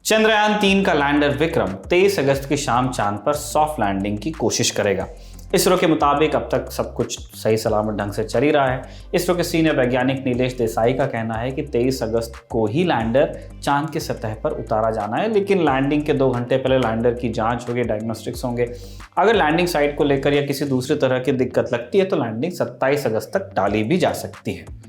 चंद्रयान-3 का लैंडर विक्रम 23 अगस्त की शाम चांद पर सॉफ्ट लैंडिंग की कोशिश करेगा। इसरो के मुताबिक अब तक सब कुछ सही सलामत ढंग से चल ही रहा है। इसरो के सीनियर वैज्ञानिक नीलेश देसाई का कहना है कि 23 अगस्त को ही लैंडर चांद की सतह पर उतारा जाना है, लेकिन लैंडिंग के 2 घंटे पहले लैंडर की जांच होगी, डायग्नोस्टिक्स होंगे। अगर लैंडिंग साइट को लेकर या किसी दूसरी तरह की दिक्कत लगती है तो लैंडिंग 27 अगस्त तक टाली भी जा सकती है।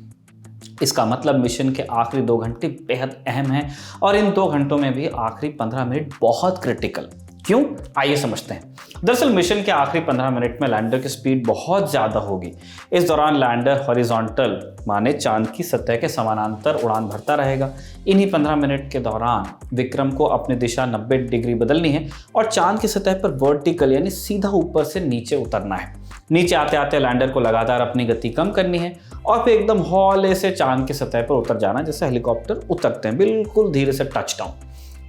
इसका मतलब मिशन के आखिरी 2 घंटे बेहद अहम हैं और इन 2 घंटों में भी आखिरी 15 मिनट बहुत क्रिटिकल। क्यों? आइए समझते हैं। दरअसल मिशन के आखिरी 15 मिनट में लैंडर की स्पीड बहुत ज़्यादा होगी। इस दौरान लैंडर हॉरिजॉन्टल माने चांद की सतह के समानांतर उड़ान भरता रहेगा। इन्हीं 15 मिनट के दौरान विक्रम को अपनी दिशा 90 डिग्री बदलनी है और चांद की सतह पर वर्टिकल यानी सीधा ऊपर से नीचे उतरना है। नीचे आते आते लैंडर को लगातार अपनी गति कम करनी है और फिर एकदम हौले से चांद की सतह पर उतर जाना, जैसे हेलीकॉप्टर उतरते हैं, बिल्कुल धीरे से टच डाउन।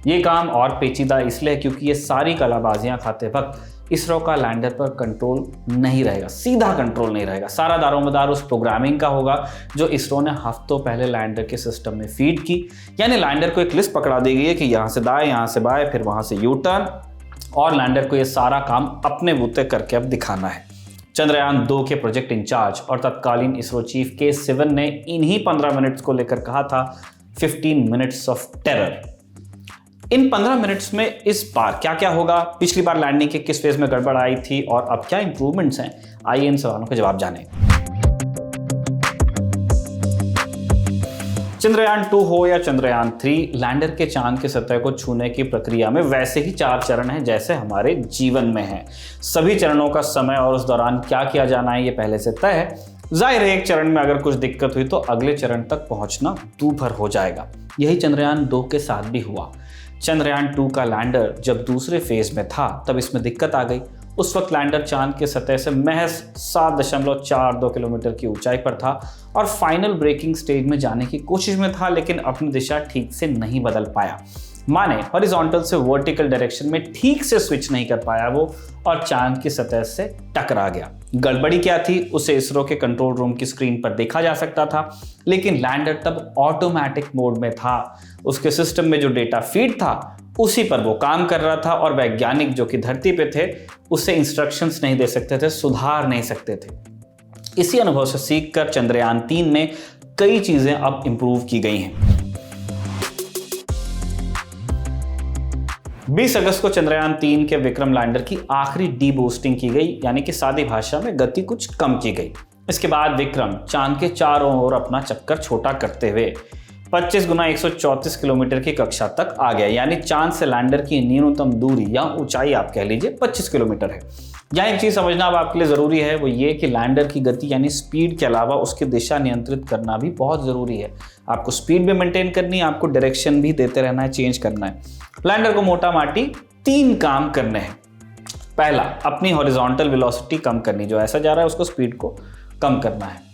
ये काम और पेचीदा इसलिए क्योंकि ये सारी कलाबाजियां खाते वक्त इसरो का लैंडर पर कंट्रोल नहीं रहेगा, सीधा कंट्रोल नहीं रहेगा। सारा दारोमदार उस प्रोग्रामिंग का होगा जो इसरो ने हफ्तों पहले लैंडर के सिस्टम में फीड की। यानी लैंडर को एक लिस्ट पकड़ा दी गई है कि यहाँ से दाएं, यहाँ से बाएं, फिर वहाँ से यू टर्न, और लैंडर को ये सारा काम अपने बूते करके अब दिखाना है। चंद्रयान-2 के प्रोजेक्ट इंचार्ज और तत्कालीन इसरो चीफ के सिवन ने इन्हीं 15 मिनट्स को लेकर कहा था 15 minutes of terror. In 15 minutes में इस बार क्या क्या होगा, पिछली बार लैंडिंग के किस फेज में गड़बड़ आई थी और अब क्या इंप्रूवमेंट्स हैं, आइए इन सवालों के जवाब जानें। चंद्रयान-2 हो या चंद्रयान-3, लैंडर के चांद की सतह को छूने की प्रक्रिया में वैसे ही 4 चरण हैं जैसे हमारे जीवन में हैं। सभी चरणों का समय और उस दौरान क्या किया जाना है ये पहले से तय है। जाहिर है एक चरण में अगर कुछ दिक्कत हुई तो अगले चरण तक पहुंचना दूभर हो जाएगा। यही चंद्रयान-2 के साथ भी हुआ। चंद्रयान-2 का लैंडर जब दूसरे फेज में था तब इसमें दिक्कत आ गई। उस वक्त लैंडर चांद की सतह से महज 7.42 किलोमीटर की ऊंचाई पर था और फाइनल ब्रेकिंग स्टेज में जाने की कोशिश में था, लेकिन अपनी दिशा ठीक से नहीं बदल पाया। माने हॉरिजॉन्टल से वर्टिकल डायरेक्शन में ठीक से स्विच नहीं कर पाया वो और चांद की सतह से टकरा गया। गड़बड़ी क्या थी उसे इसरो के कंट्रोल रूम की स्क्रीन पर देखा जा सकता था, लेकिन लैंडर तब ऑटोमेटिक मोड में था। उसके सिस्टम में जो डेटा फीड था उसी पर वो काम कर रहा था और वैज्ञानिक जो कि धरती पे थे उसे इंस्ट्रक्शंस नहीं दे सकते थे, सुधार नहीं सकते थे। इसी अनुभव से सीखकर चंद्रयान-3 में कई चीजें अब इंप्रूव की गई हैं। 20 अगस्त को चंद्रयान-3 के विक्रम लैंडर की आखिरी डीबूस्टिंग की गई, यानी कि सादी भाषा में गति कुछ कम की गई। इसके बाद विक्रम चांद के चारों ओर अपना चक्कर छोटा करते हुए 25 गुना 134 किलोमीटर की कक्षा तक आ गया, यानी चांद से लैंडर की न्यूनतम दूरी या ऊंचाई आप कह लीजिए 25 किलोमीटर है। यहाँ एक चीज समझना अब आपके लिए जरूरी है, वो ये कि लैंडर की गति यानी स्पीड के अलावा उसकी दिशा नियंत्रित करना भी बहुत जरूरी है। आपको स्पीड भी मेंटेन करनी है, आपको डायरेक्शन भी देते रहना है, चेंज करना है। लैंडर को मोटा माटी 3 काम करने हैं। पहला, अपनी हॉरिजॉन्टल वेलोसिटी कम करनी, जो ऐसा जा रहा है उसको स्पीड को कम करना है।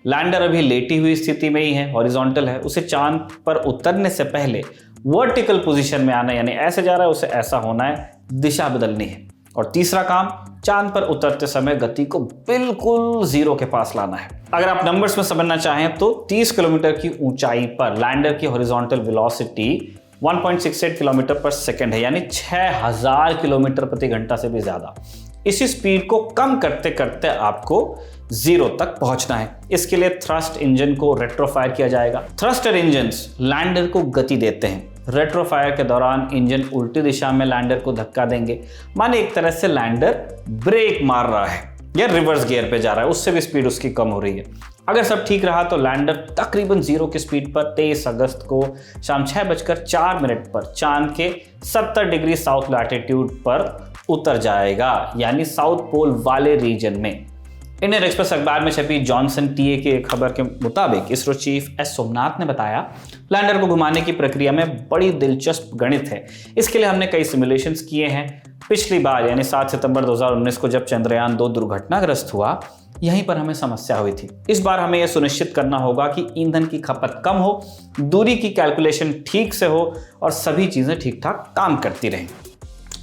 लैंडर अभी लेटी हुई स्थिति में ही है, हॉरिजॉन्टल है, उसे चांद पर उतरने से पहले वर्टिकल पोजीशन में आना है, यानी ऐसे जा रहा है उसे ऐसा होना है, दिशा बदलनी है। और तीसरा काम, चांद पर उतरते समय गति को बिल्कुल 0 के पास लाना है। अगर आप नंबर्स में समझना चाहें तो 30 किलोमीटर की ऊंचाई पर लैंडर की हॉरिजॉन्टल वेलोसिटी 1.68 किलोमीटर पर सेकंड है, यानी 6000 किलोमीटर प्रति घंटा से भी ज्यादा। इसी स्पीड को कम करते करते आपको 0 तक पहुंचना है। इसके लिए थ्रस्ट इंजन को रेट्रोफायर किया जाएगा। थ्रस्टर इंजन्स लैंडर को गति देते हैं। रेट्रोफायर के दौरान इंजन उल्टी दिशा में लैंडर को धक्का देंगे, माने एक तरह से लैंडर ब्रेक मार रहा है या रिवर्स गियर पे जा रहा है, उससे भी स्पीड उसकी कम हो रही है। अगर सब ठीक रहा तो लैंडर तकरीबन 0 की स्पीड पर 23 अगस्त को शाम 6:04 पर चांद के 70 डिग्री साउथ लैटिट्यूड पर उतर जाएगा, यानी साउथ पोल वाले रीजन में। इंडियन एक्सप्रेस अखबार में छपी जॉनसन टीए की एक खबर के मुताबिक इसरो चीफ एस सोमनाथ ने बताया, लैंडर को घुमाने की प्रक्रिया में बड़ी दिलचस्प गणित है। इसके लिए हमने कई सिमुलेशंस किए हैं। पिछली बार यानी 7 सितंबर 2019 को जब चंद्रयान-2 दुर्घटनाग्रस्त हुआ, यहीं पर हमें समस्या हुई थी। इस बार हमें यह सुनिश्चित करना होगा कि ईंधन की खपत कम हो, दूरी की कैलकुलेशन ठीक से हो और सभी चीजें ठीक ठाक काम करती रहें।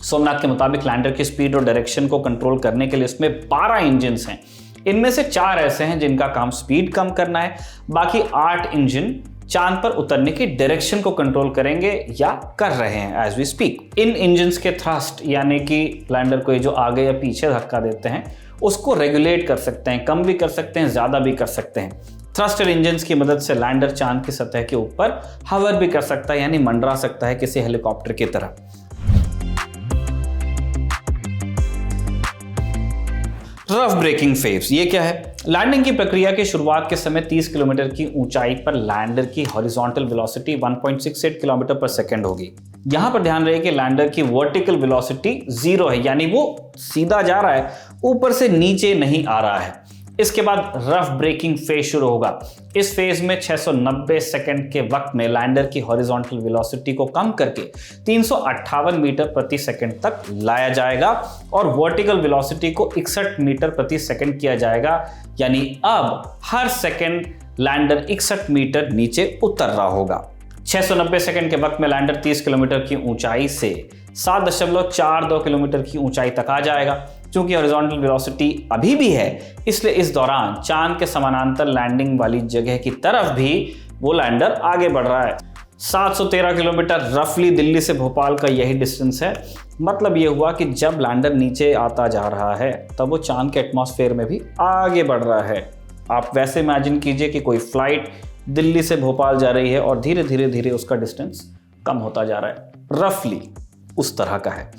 सोमनाथ के मुताबिक लैंडर की स्पीड और डायरेक्शन को कंट्रोल करने के लिए इसमें 12 इंजन हैं। इनमें से 4 ऐसे हैं जिनका काम स्पीड कम करना है, बाकी 8 इंजन चांद पर उतरने की डायरेक्शन को कंट्रोल करेंगे या कर रहे हैं एज वी स्पीक। इन इंजन्स के थ्रस्ट यानी कि लैंडर को जो आगे या पीछे धक्का देते हैं उसको रेगुलेट कर सकते हैं, कम भी कर सकते हैं, ज़्यादा भी कर सकते हैं। थ्रस्टर इंजन्स की मदद से लैंडर चांद की सतह के ऊपर हवर भी कर सकता है, यानी मंडरा सकता है किसी हेलीकॉप्टर की तरह। रफ ब्रेकिंग फेज ये क्या है? लैंडिंग की प्रक्रिया की शुरुआत के समय 30 किलोमीटर की ऊंचाई पर लैंडर की हॉरिजॉन्टल वेलोसिटी 1.68 किलोमीटर पर सेकंड होगी। यहां पर ध्यान रहे कि लैंडर की वर्टिकल वेलोसिटी 0 है, यानी वो सीधा जा रहा है, ऊपर से नीचे नहीं आ रहा है। इसके बाद रफ ब्रेकिंग फेज शुरू होगा। इस फेज में 690 सेकंड के वक्त में लैंडर की हॉरिजॉन्टल वेलोसिटी को कम करके 358 मीटर प्रति सेकंड तक लाया जाएगा और वर्टिकल वेलोसिटी को 61 मीटर प्रति सेकंड किया जाएगा, यानी अब हर सेकंड लैंडर 61 मीटर नीचे उतर रहा होगा। 690 सेकंड के वक्त में लैंडर 30 किलोमीटर की ऊंचाई से 7.42 किलोमीटर की ऊंचाई तक आ जाएगा। क्योंकि हॉरिजॉन्टल वेलोसिटी अभी भी है, इसलिए इस दौरान चांद के समानांतर लैंडिंग वाली जगह की तरफ भी वो लैंडर आगे बढ़ रहा है। 713 किलोमीटर रफली दिल्ली से भोपाल का यही डिस्टेंस है। मतलब ये हुआ कि जब लैंडर नीचे आता जा रहा है तब वो चांद के एटमॉस्फेयर में भी आगे बढ़ रहा है। आप वैसे इमेजिन कीजिए कि कोई फ्लाइट दिल्ली से भोपाल जा रही है और धीरे धीरे धीरे उसका डिस्टेंस कम होता जा रहा है, रफली उस तरह का है।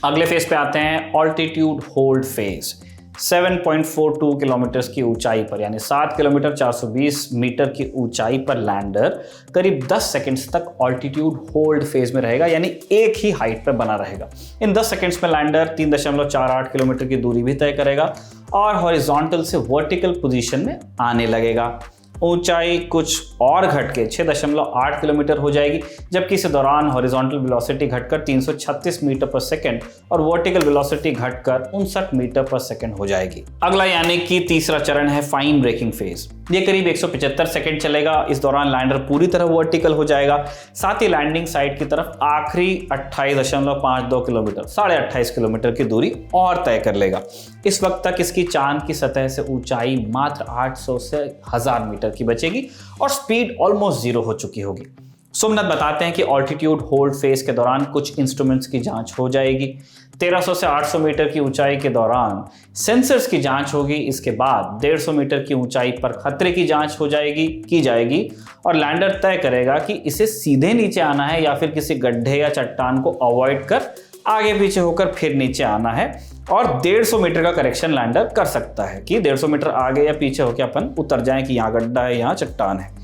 अगले फेज पे आते हैं ऑल्टीट्यूड होल्ड फेज। 7.42 किलोमीटर की ऊंचाई पर, यानी 7 किलोमीटर 420 मीटर की ऊंचाई पर लैंडर करीब 10 सेकंड्स तक ऑल्टीट्यूड होल्ड फेज में रहेगा, यानी एक ही हाइट पर बना रहेगा। इन 10 सेकंड्स में लैंडर 3.48 किलोमीटर की दूरी भी तय करेगा और हॉरिजॉन्टल से वर्टिकल पोजीशन में आने लगेगा। ऊंचाई कुछ और घट के 6.8 किलोमीटर हो जाएगी, जबकि इस दौरान हॉरिजॉन्टल वेलोसिटी घटकर 336 मीटर पर सेकंड और वर्टिकल वेलोसिटी घटकर 59 मीटर पर सेकंड हो जाएगी। अगला यानी कि तीसरा चरण है फाइन ब्रेकिंग फेज। ये करीब 175 सेकंड चलेगा। इस दौरान लैंडर पूरी तरह वर्टिकल हो जाएगा, साथ ही लैंडिंग साइट की तरफ आखिरी 28.52 किलोमीटर, 28.5 किलोमीटर की दूरी और तय कर लेगा। इस वक्त तक इसकी चांद की सतह से ऊंचाई मात्र 800 से 1000 मीटर की बचेगी और स्पीड ऑलमोस्ट 0 हो चुकी होगी। सोमनाथ बताते हैं कि ऑल्टीट्यूड होल्ड फेज के दौरान कुछ इंस्ट्रूमेंट्स की जांच हो जाएगी। 1300 से 800 मीटर की ऊंचाई के दौरान सेंसर्स की जांच होगी। इसके बाद 150 मीटर की ऊंचाई पर खतरे की जांच की जाएगी और लैंडर तय करेगा कि इसे सीधे नीचे आना है या फिर किसी गड्ढे या चट्टान को अवॉइड कर आगे पीछे होकर फिर नीचे आना है। और 150 मीटर का करेक्शन लैंडर कर सकता है कि 150 मीटर आगे या पीछे होकर अपन उतर जाएं कि यहाँ गड्ढा है, यहाँ चट्टान है।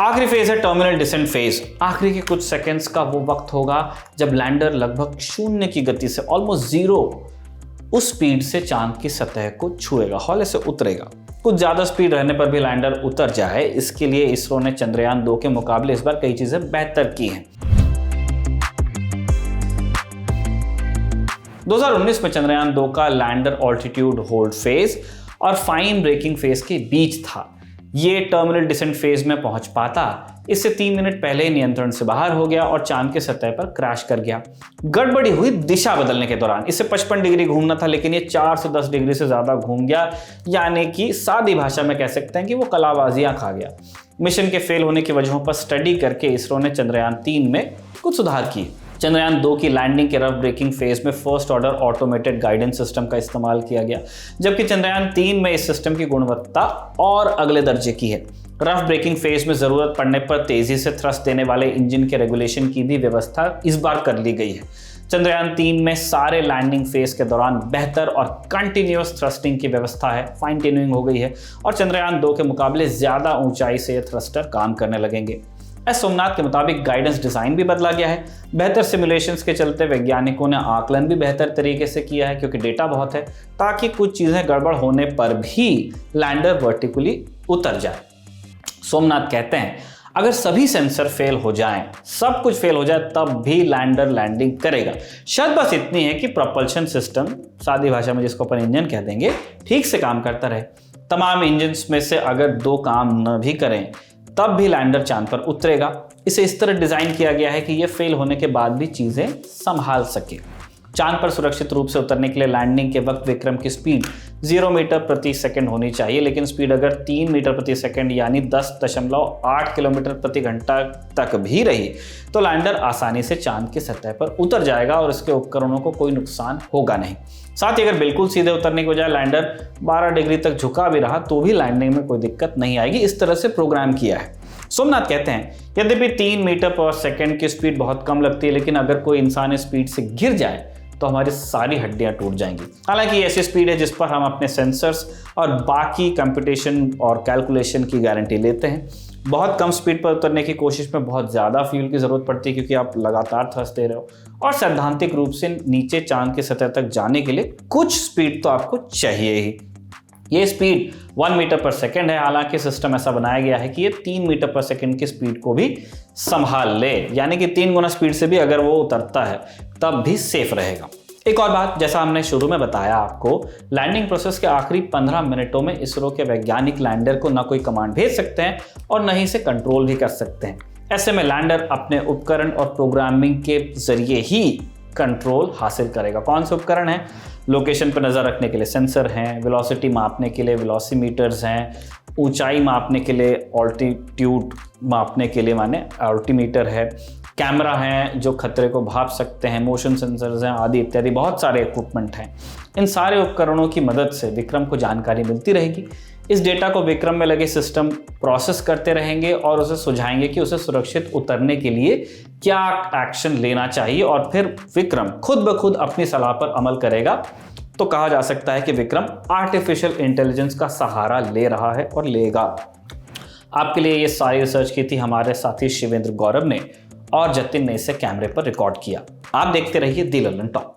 आखिरी फेज है टर्मिनल डिसेंट फेज। आखिरी के कुछ सेकंड्स का वो वक्त होगा जब लैंडर लगभग 0 की गति से, ऑलमोस्ट 0 उस स्पीड से चांद की सतह को छुएगा, हौले से उतरेगा। कुछ ज्यादा स्पीड रहने पर भी लैंडर उतर जाए, इसके लिए इसरो ने चंद्रयान 2 के मुकाबले इस बार कई चीजें बेहतर की हैं। 2019 में चंद्रयान 2 का लैंडर ऑल्टीट्यूड होल्ड फेज और फाइन ब्रेकिंग फेज के बीच था। ये टर्मिनल डिसेंट फेज में पहुंच पाता, इससे 3 मिनट पहले ही नियंत्रण से बाहर हो गया और चांद के सतह पर क्रैश कर गया। गड़बड़ी हुई दिशा बदलने के दौरान। इसे 55 डिग्री घूमना था, लेकिन ये 410 डिग्री से ज्यादा घूम गया, यानी कि सादी भाषा में कह सकते हैं कि वो कलाबाजियां खा गया। मिशन के फेल होने की वजहों पर स्टडी करके इसरो ने चंद्रयान 3 में कुछ सुधार किए। चंद्रयान 2 की लैंडिंग के रफ ब्रेकिंग फेज में first order automated guidance system का इस्तेमाल किया गया, जबकि चंद्रयान 3 में इस सिस्टम की गुणवत्ता और अगले दर्जे की है। रफ ब्रेकिंग फेज में जरूरत पड़ने पर तेजी से थ्रस्ट देने वाले इंजन के रेगुलेशन की भी व्यवस्था इस बार कर ली गई है। चंद्रयान 3 में सारे लैंडिंग फेज के दौरान बेहतर और कंटिन्यूअस थ्रस्टिंग की व्यवस्था है, फाइन ट्यूनिंग हो गई है और चंद्रयान 2 के मुकाबले ज्यादा ऊंचाई से ये थ्रस्टर काम करने लगेंगे। एस सोमनाथ के मुताबिक गाइडेंस डिजाइन भी बदला गया है। बेहतर सिमुलेशंस के चलते वैज्ञानिकों ने आकलन भी बेहतर तरीके से किया है, क्योंकि डेटा बहुत है, ताकि कुछ चीजें गड़बड़ होने पर भी लैंडर वर्टिकली उतर जाए। सोमनाथ कहते हैं अगर सभी सेंसर फेल हो जाएं, सब कुछ फेल हो जाए, तब भी लैंडर लैंडिंग करेगा। शर्त बस इतनी है कि प्रोपल्शन सिस्टम, सादी भाषा में जिसको अपन इंजन कह देंगे, ठीक से काम करता रहे। तमाम इंजन्स में से अगर 2 काम न भी करें तब भी लैंडर चांद पर उतरेगा। इसे इस तरह डिजाइन किया गया है कि यह फेल होने के बाद भी चीजें संभाल सके। चांद पर सुरक्षित रूप से उतरने के लिए लैंडिंग के वक्त विक्रम की स्पीड 0 मीटर प्रति सेकंड होनी चाहिए, लेकिन स्पीड अगर 3 मीटर प्रति सेकंड यानी 10.8 किलोमीटर प्रति घंटा तक भी रही तो लैंडर आसानी से चांद की सतह पर उतर जाएगा और इसके उपकरणों को कोई नुकसान होगा नहीं। साथ ही अगर बिल्कुल सीधे उतरने के बजाय लैंडर 12 डिग्री तक झुका भी रहा तो भी लैंडिंग में कोई दिक्कत नहीं आएगी। इस तरह से प्रोग्राम किया है। सोमनाथ कहते हैं, यद्यपि 3 मीटर पर सेकंड की स्पीड बहुत कम लगती है, लेकिन अगर कोई इंसान इस स्पीड से गिर जाए तो हमारी सारी हड्डियां टूट जाएंगी। हालांकि ये ऐसी स्पीड है जिस पर हम अपने सेंसर्स और बाकी कंप्यूटेशन और कैलकुलेशन की गारंटी लेते हैं। बहुत कम स्पीड पर उतरने की कोशिश में बहुत ज़्यादा फ्यूल की ज़रूरत पड़ती है, क्योंकि आप लगातार थ्रस्ट दे रहे हो, और सैद्धांतिक रूप से नीचे चांद की सतह तक जाने के लिए कुछ स्पीड तो आपको चाहिए ही। ये स्पीड 1 मीटर पर सेकंड है। हालांकि सिस्टम ऐसा बनाया गया है कि ये 3 मीटर पर सेकंड की स्पीड को भी संभाल ले, यानी कि 3 गुना स्पीड से भी अगर वो उतरता है तब भी सेफ रहेगा। एक और बात, जैसा हमने शुरू में बताया आपको, लैंडिंग प्रोसेस के आखिरी 15 मिनटों में इसरो के वैज्ञानिक लैंडर को न कोई कमांड भेज सकते हैं और न ही इसे कंट्रोल भी कर सकते हैं। ऐसे में लैंडर अपने उपकरण और प्रोग्रामिंग के जरिए ही कंट्रोल हासिल करेगा। कौन से उपकरण हैं? लोकेशन पर नज़र रखने के लिए सेंसर हैं, वेलोसिटी मापने के लिए वेलोसीमीटर्स हैं, ऊंचाई मापने के लिए ऑल्टीट्यूड मापने के लिए माने ऑल्टीमीटर है, कैमरा हैं जो खतरे को भाप सकते हैं, मोशन सेंसर्स हैं आदि इत्यादि बहुत सारे इक्विपमेंट हैं। इन सारे उपकरणों की मदद से विक्रम को जानकारी मिलती रहेगी। इस डेटा को विक्रम में लगे सिस्टम प्रोसेस करते रहेंगे और उसे सुझाएंगे कि उसे सुरक्षित उतरने के लिए क्या एक्शन लेना चाहिए, और फिर विक्रम खुद ब खुद अपनी सलाह पर अमल करेगा। तो कहा जा सकता है कि विक्रम आर्टिफिशियल इंटेलिजेंस का सहारा ले रहा है और लेगा। आपके लिए ये सारी रिसर्च की थी हमारे साथी शिवेंद्र गौरव ने, और जतिन ने इसे कैमरे पर रिकॉर्ड किया। आप देखते रहिए दी लल्लन टॉप।